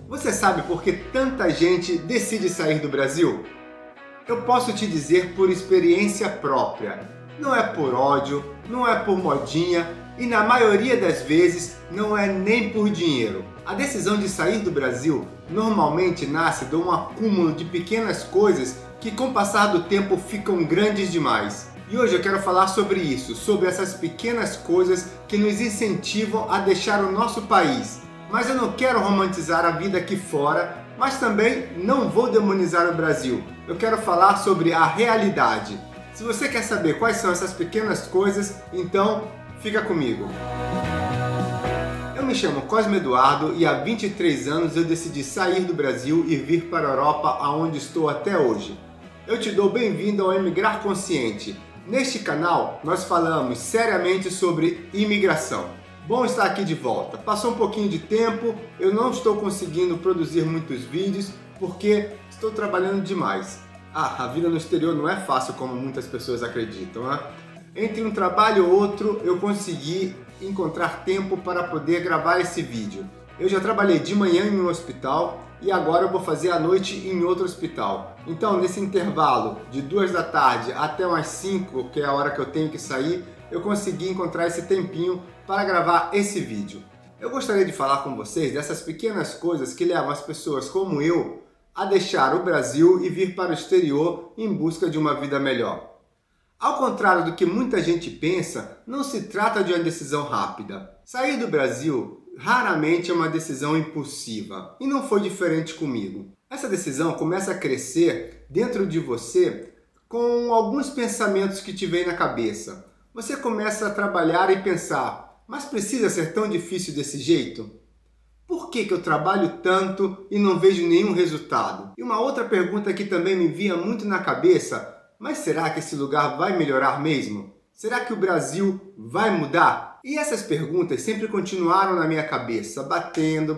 Você sabe por que tanta gente decide sair do Brasil? Eu posso te dizer por experiência própria. Não é por ódio, não é por modinha e na maioria das vezes não é nem por dinheiro. A decisão de sair do Brasil normalmente nasce de um acúmulo de pequenas coisas que com o passar do tempo ficam grandes demais. E hoje eu quero falar sobre isso, sobre essas pequenas coisas que nos incentivam a deixar o nosso país. Mas eu não quero romantizar a vida aqui fora, mas também não vou demonizar o Brasil. Eu quero falar sobre a realidade. Se você quer saber quais são essas pequenas coisas, então fica comigo. Eu me chamo Cosme Eduardo e há 23 anos eu decidi sair do Brasil e vir para a Europa, aonde estou até hoje. Eu te dou bem-vindo ao Emigrar Consciente. Neste canal, nós falamos seriamente sobre imigração. Bom estar aqui de volta. Passou um pouquinho de tempo, eu não estou conseguindo produzir muitos vídeos porque estou trabalhando demais. A vida no exterior não é fácil como muitas pessoas acreditam, né? Entre um trabalho e outro, eu consegui encontrar tempo para poder gravar esse vídeo. Eu já trabalhei de manhã em um hospital e agora eu vou fazer à noite em outro hospital. Então, nesse intervalo de 2 da tarde até umas 5, que é a hora que eu tenho que sair, eu consegui encontrar esse tempinho para gravar esse vídeo. Eu gostaria de falar com vocês dessas pequenas coisas que levam as pessoas como eu a deixar o Brasil e vir para o exterior em busca de uma vida melhor. Ao contrário do que muita gente pensa, não se trata de uma decisão rápida. Sair do Brasil raramente é uma decisão impulsiva, e não foi diferente comigo. Essa decisão começa a crescer dentro de você com alguns pensamentos que te vêm na cabeça. Você começa a trabalhar e pensar, mas precisa ser tão difícil desse jeito? Por que eu trabalho tanto e não vejo nenhum resultado? E uma outra pergunta que também me vinha muito na cabeça, mas será que esse lugar vai melhorar mesmo? Será que o Brasil vai mudar? E essas perguntas sempre continuaram na minha cabeça, batendo,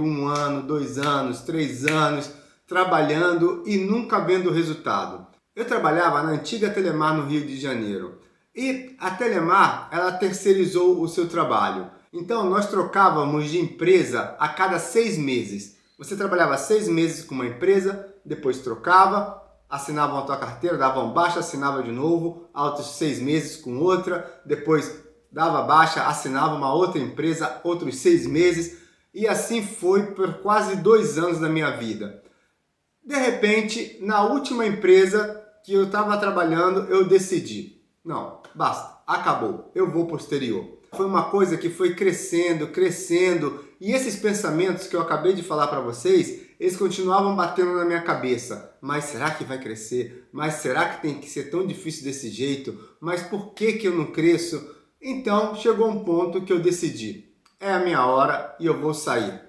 1 ano, 2 anos, 3 anos, trabalhando e nunca vendo resultado. Eu trabalhava na antiga Telemar no Rio de Janeiro. E a Telemar, ela terceirizou o seu trabalho. Então, nós trocávamos de empresa a cada 6 meses. Você trabalhava 6 meses com uma empresa, depois trocava, assinavam a tua carteira, davam baixa, assinava de novo, outros 6 meses com outra, depois dava baixa, assinava uma outra empresa, outros 6 meses, e assim foi por quase 2 anos da minha vida. De repente, na última empresa que eu estava trabalhando, eu decidi, não, basta, acabou, eu vou para o exterior. Foi uma coisa que foi crescendo, e esses pensamentos que eu acabei de falar para vocês, eles continuavam batendo na minha cabeça. Mas será que vai crescer? Mas será que tem que ser tão difícil desse jeito? Mas por que eu não cresço? Então chegou um ponto que eu decidi, é a minha hora e eu vou sair.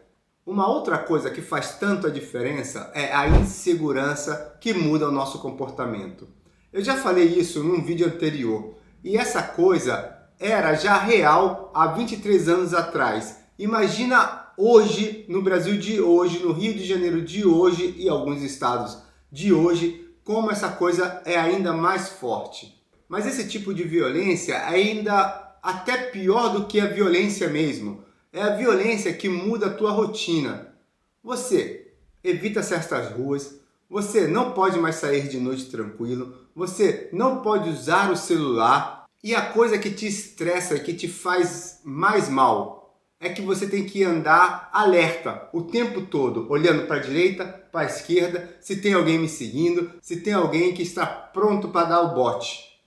Uma outra coisa que faz tanto a diferença é a insegurança que muda o nosso comportamento. Eu já falei isso num vídeo anterior, e essa coisa era já real há 23 anos atrás. Imagina hoje, no Brasil de hoje, no Rio de Janeiro de hoje e alguns estados de hoje, como essa coisa é ainda mais forte. Mas esse tipo de violência é ainda até pior do que a violência mesmo. É a violência que muda a tua rotina. Você evita certas ruas, você não pode mais sair de noite tranquilo, você não pode usar o celular. E a coisa que te estressa e que te faz mais mal é que você tem que andar alerta o tempo todo, olhando para a direita, para a esquerda, se tem alguém me seguindo, se tem alguém que está pronto para dar o bote.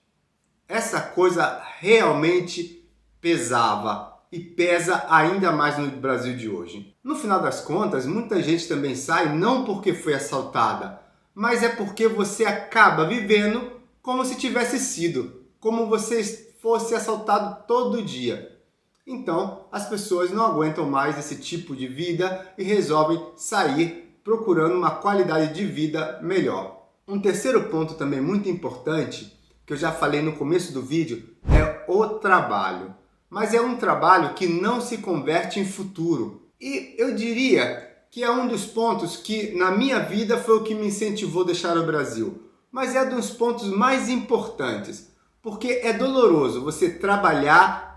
Essa coisa realmente pesava e pesa ainda mais no Brasil de hoje. No final das contas, muita gente também sai não porque foi assaltada, mas é porque você acaba vivendo como se tivesse sido, como você fosse assaltado todo dia. Então, as pessoas não aguentam mais esse tipo de vida e resolvem sair procurando uma qualidade de vida melhor. Um terceiro ponto também muito importante, que eu já falei no começo do vídeo, é o trabalho. Mas é um trabalho que não se converte em futuro. E eu diria que é um dos pontos que na minha vida foi o que me incentivou a deixar o Brasil. Mas é um dos pontos mais importantes. Porque é doloroso você trabalhar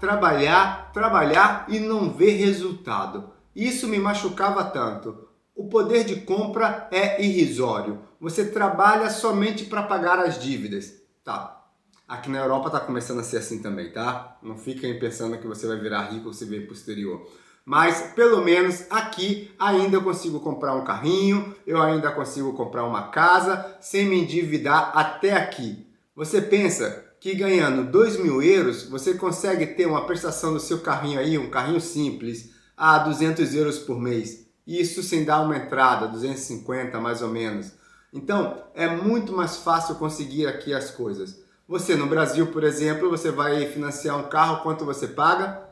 e não ver resultado. Isso me machucava tanto. o poder de compra é irrisório. Você trabalha somente para pagar as dívidas. Tá. Aqui na Europa está começando a ser assim também, tá? Não fiquem pensando que você vai virar rico se vir para o exterior. Mas, pelo menos, aqui ainda eu consigo comprar um carrinho, eu ainda consigo comprar uma casa sem me endividar até aqui. Você pensa que ganhando 2.000 euros, você consegue ter uma prestação do seu carrinho aí, um carrinho simples, a 200 euros por mês. Isso sem dar uma entrada, 250 mais ou menos. Então, é muito mais fácil conseguir aqui as coisas. Você no Brasil, por exemplo, você vai financiar um carro, quanto você paga?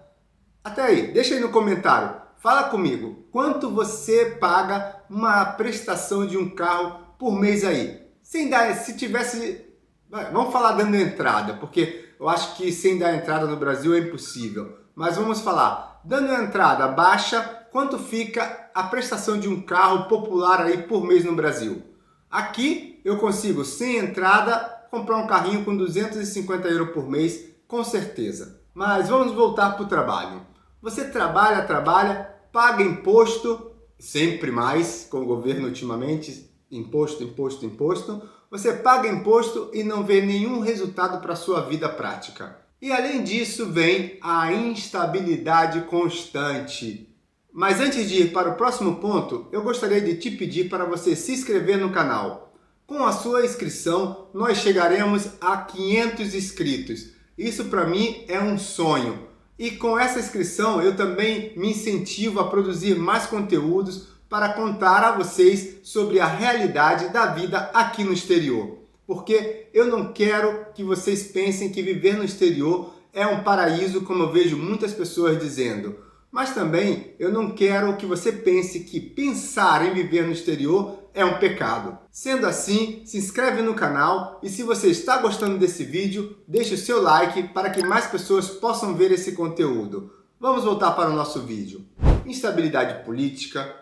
Até aí, deixa aí no comentário. Fala comigo, quanto você paga uma prestação de um carro por mês aí? Sem dar, se tivesse... Vamos falar dando entrada, porque eu acho que sem dar entrada no Brasil é impossível. Mas vamos falar, dando entrada baixa, quanto fica a prestação de um carro popular aí por mês no Brasil? Aqui eu consigo, sem entrada, comprar um carrinho com 250 euros por mês, com certeza. Mas vamos voltar para o trabalho. Você trabalha, paga imposto, sempre mais, com o governo ultimamente, imposto. Você paga imposto e não vê nenhum resultado para a sua vida prática. E além disso vem a instabilidade constante. Mas antes de ir para o próximo ponto, eu gostaria de te pedir para você se inscrever no canal. Com a sua inscrição, nós chegaremos a 500 inscritos. Isso para mim é um sonho. E com essa inscrição eu também me incentivo a produzir mais conteúdos para contar a vocês sobre a realidade da vida aqui no exterior. Porque eu não quero que vocês pensem que viver no exterior é um paraíso, como eu vejo muitas pessoas dizendo. Mas também eu não quero que você pense que pensar em viver no exterior é um pecado. Sendo assim, se inscreve no canal e se você está gostando desse vídeo, deixe o seu like para que mais pessoas possam ver esse conteúdo. Vamos voltar para o nosso vídeo. Instabilidade política,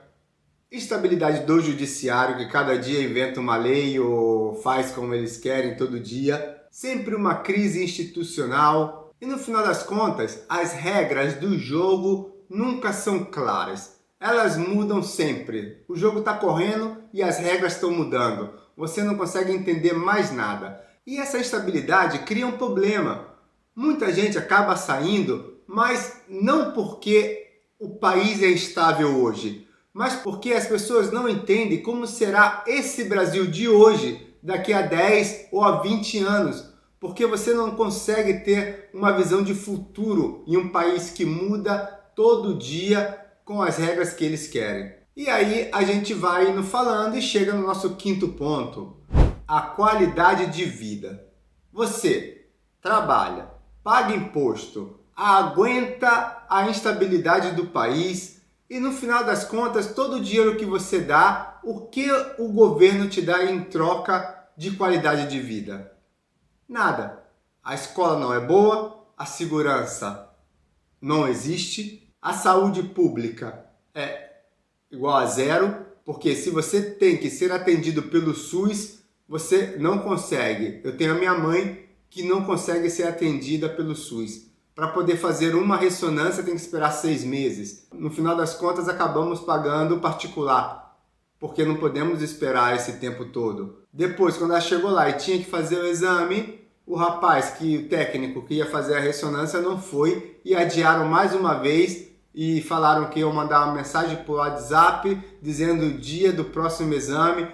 instabilidade do judiciário, que cada dia inventa uma lei ou faz como eles querem todo dia, sempre uma crise institucional e no final das contas, as regras do jogo nunca são claras. Elas mudam sempre. O jogo está correndo e as regras estão mudando. Você não consegue entender mais nada. E essa instabilidade cria um problema. Muita gente acaba saindo, mas não porque o país é instável hoje, mas porque as pessoas não entendem como será esse Brasil de hoje, daqui a 10 ou a 20 anos. Porque você não consegue ter uma visão de futuro em um país que muda todo dia com as regras que eles querem. E aí a gente vai indo falando e chega no nosso quinto ponto, a qualidade de vida. Você trabalha, paga imposto, aguenta a instabilidade do país e no final das contas, todo o dinheiro que você dá, o que o governo te dá em troca de qualidade de vida? Nada. A escola não é boa, a segurança não existe, a saúde pública é igual a zero, porque se você tem que ser atendido pelo SUS, você não consegue. Eu tenho a minha mãe que não consegue ser atendida pelo SUS. Para poder fazer uma ressonância tem que esperar 6 meses. No final das contas acabamos pagando particular, porque não podemos esperar esse tempo todo. Depois, quando ela chegou lá e tinha que fazer o exame, o técnico que ia fazer a ressonância não foi e adiaram mais uma vez e falaram que iam mandar uma mensagem por WhatsApp dizendo o dia do próximo exame.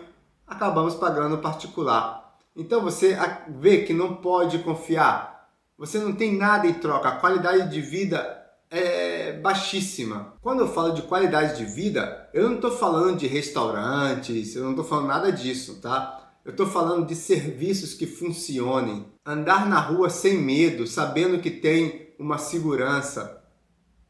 Acabamos pagando particular. Então você vê que não pode confiar. Você não tem nada em troca. A qualidade de vida é baixíssima. Quando eu falo de qualidade de vida, eu não estou falando de restaurantes, eu não estou falando nada disso, tá? Eu estou falando de serviços que funcionem. Andar na rua sem medo, sabendo que tem uma segurança.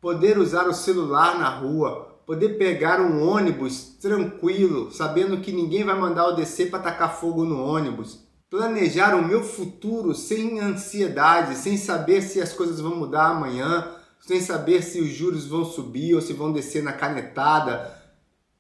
Poder usar o celular na rua. Poder pegar um ônibus tranquilo, sabendo que ninguém vai mandar eu descer para tacar fogo no ônibus. Planejar o meu futuro sem ansiedade, sem saber se as coisas vão mudar amanhã, sem saber se os juros vão subir ou se vão descer na canetada.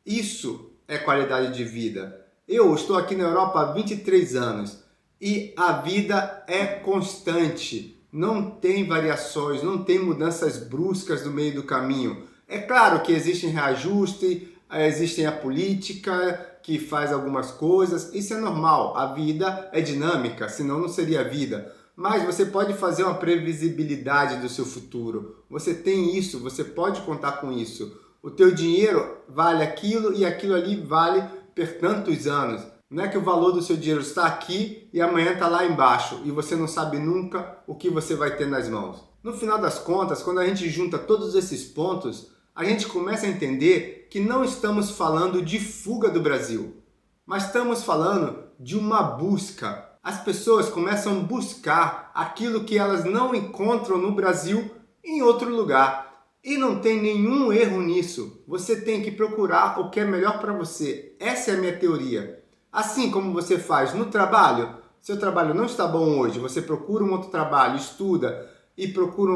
Isso é qualidade de vida. Eu estou aqui na Europa há 23 anos e a vida é constante. Não tem variações, não tem mudanças bruscas no meio do caminho. É claro que existem reajustes, existem a política que faz algumas coisas, isso é normal, a vida é dinâmica, senão não seria vida. Mas você pode fazer uma previsibilidade do seu futuro, você tem isso, você pode contar com isso. O teu dinheiro vale aquilo e aquilo ali vale por tantos anos. Não é que o valor do seu dinheiro está aqui e amanhã está lá embaixo e você não sabe nunca o que você vai ter nas mãos. No final das contas, quando a gente junta todos esses pontos, a gente começa a entender que não estamos falando de fuga do Brasil, mas estamos falando de uma busca. As pessoas começam a buscar aquilo que elas não encontram no Brasil em outro lugar. E não tem nenhum erro nisso. Você tem que procurar o que é melhor para você. Essa é a minha teoria. Assim como você faz no trabalho, seu trabalho não está bom hoje, você procura um outro trabalho, estuda e procura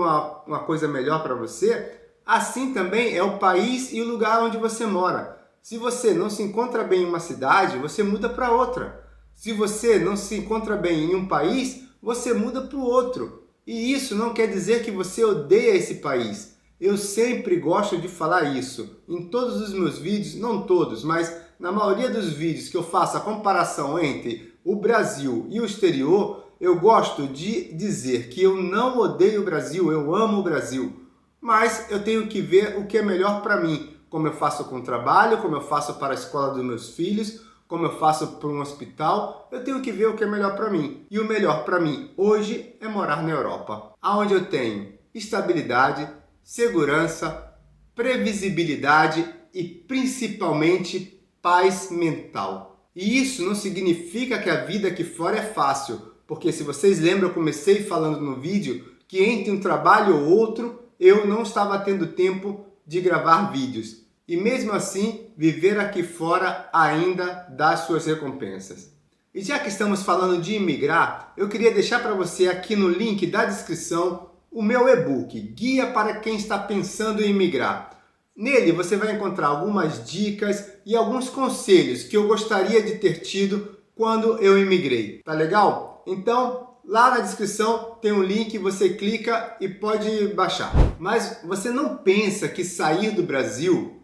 uma coisa melhor para você, assim também é o país e o lugar onde você mora. Se você não se encontra bem em uma cidade, você muda para outra. Se você não se encontra bem em um país, você muda para o outro. E isso não quer dizer que você odeia esse país. Eu sempre gosto de falar isso. Em todos os meus vídeos, não todos, mas na maioria dos vídeos que eu faço a comparação entre o Brasil e o exterior, eu gosto de dizer que eu não odeio o Brasil, eu amo o Brasil. Mas eu tenho que ver o que é melhor para mim. Como eu faço com o trabalho, como eu faço para a escola dos meus filhos, como eu faço para um hospital, eu tenho que ver o que é melhor para mim. E o melhor para mim hoje é morar na Europa, onde eu tenho estabilidade, segurança, previsibilidade e principalmente paz mental. E isso não significa que a vida aqui fora é fácil, porque se vocês lembram, eu comecei falando no vídeo que entre um trabalho ou outro, eu não estava tendo tempo de gravar vídeos. E mesmo assim, viver aqui fora ainda dá suas recompensas. E já que estamos falando de imigrar, eu queria deixar para você aqui no link da descrição o meu e-book, Guia para quem está pensando em imigrar. Nele você vai encontrar algumas dicas e alguns conselhos que eu gostaria de ter tido quando eu imigrei. Tá legal? Então, lá na descrição tem um link, você clica e pode baixar. Mas você não pensa que sair do Brasil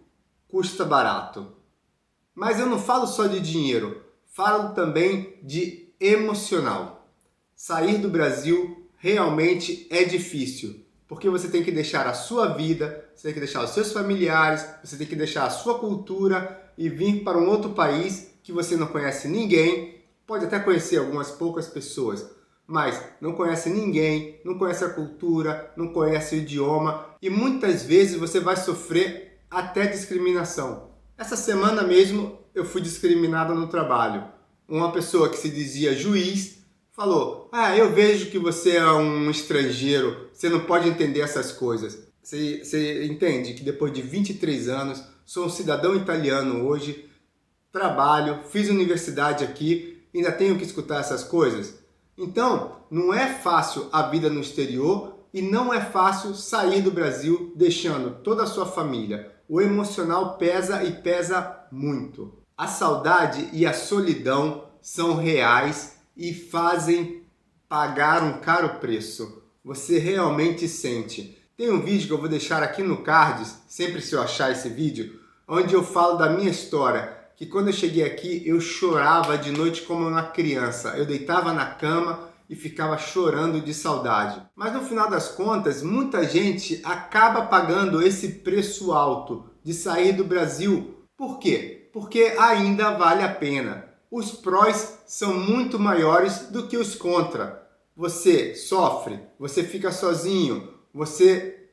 custa barato. Mas eu não falo só de dinheiro, falo também de emocional. Sair do Brasil realmente é difícil, porque você tem que deixar a sua vida, você tem que deixar os seus familiares, você tem que deixar a sua cultura e vir para um outro país que você não conhece ninguém, pode até conhecer algumas poucas pessoas, mas não conhece ninguém, não conhece a cultura, não conhece o idioma e muitas vezes você vai sofrer até discriminação. Essa semana mesmo eu fui discriminado no trabalho. Uma pessoa que se dizia juiz falou: eu vejo que você é um estrangeiro, você não pode entender essas coisas. Você entende que depois de 23 anos, sou um cidadão italiano hoje, trabalho, fiz universidade aqui, ainda tenho que escutar essas coisas? Então, não é fácil a vida no exterior e não é fácil sair do Brasil deixando toda a sua família. O emocional pesa e pesa muito. A saudade e a solidão são reais e fazem pagar um caro preço. Você realmente sente. Tem um vídeo que eu vou deixar aqui no cards, sempre se eu achar esse vídeo, onde eu falo da minha história, que quando eu cheguei aqui eu chorava de noite como uma criança. Eu deitava na cama e ficava chorando de saudade. Mas no final das contas, muita gente acaba pagando esse preço alto de sair do Brasil. Por quê? Porque ainda vale a pena. Os prós são muito maiores do que os contra. Você sofre, você fica sozinho, você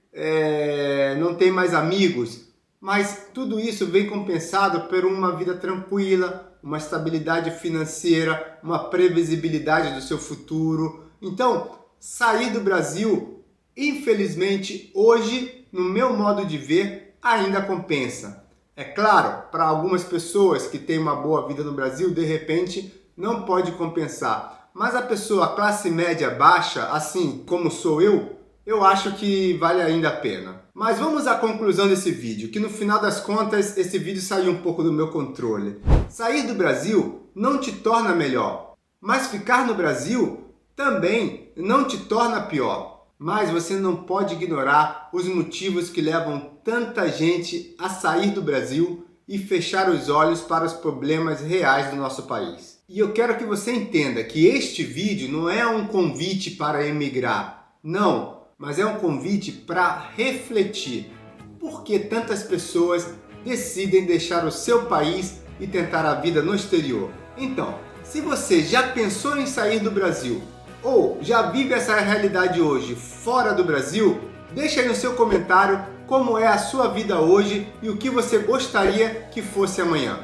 não tem mais amigos, mas tudo isso vem compensado por uma vida tranquila, uma estabilidade financeira, uma previsibilidade do seu futuro. Então, sair do Brasil, infelizmente, hoje, no meu modo de ver, ainda compensa. É claro, para algumas pessoas que têm uma boa vida no Brasil, de repente, não pode compensar. Mas a pessoa classe média baixa, assim como sou eu acho que vale ainda a pena. Mas vamos à conclusão desse vídeo, que no final das contas esse vídeo saiu um pouco do meu controle. Sair do Brasil não te torna melhor, mas ficar no Brasil também não te torna pior. Mas você não pode ignorar os motivos que levam tanta gente a sair do Brasil e fechar os olhos para os problemas reais do nosso país. E eu quero que você entenda que este vídeo não é um convite para emigrar, não, mas é um convite para refletir. Por que tantas pessoas decidem deixar o seu país e tentar a vida no exterior? Então, se você já pensou em sair do Brasil ou já vive essa realidade hoje fora do Brasil, deixa aí no seu comentário como é a sua vida hoje e o que você gostaria que fosse amanhã.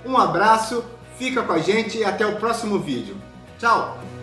Um abraço, fica com a gente e até o próximo vídeo. Tchau!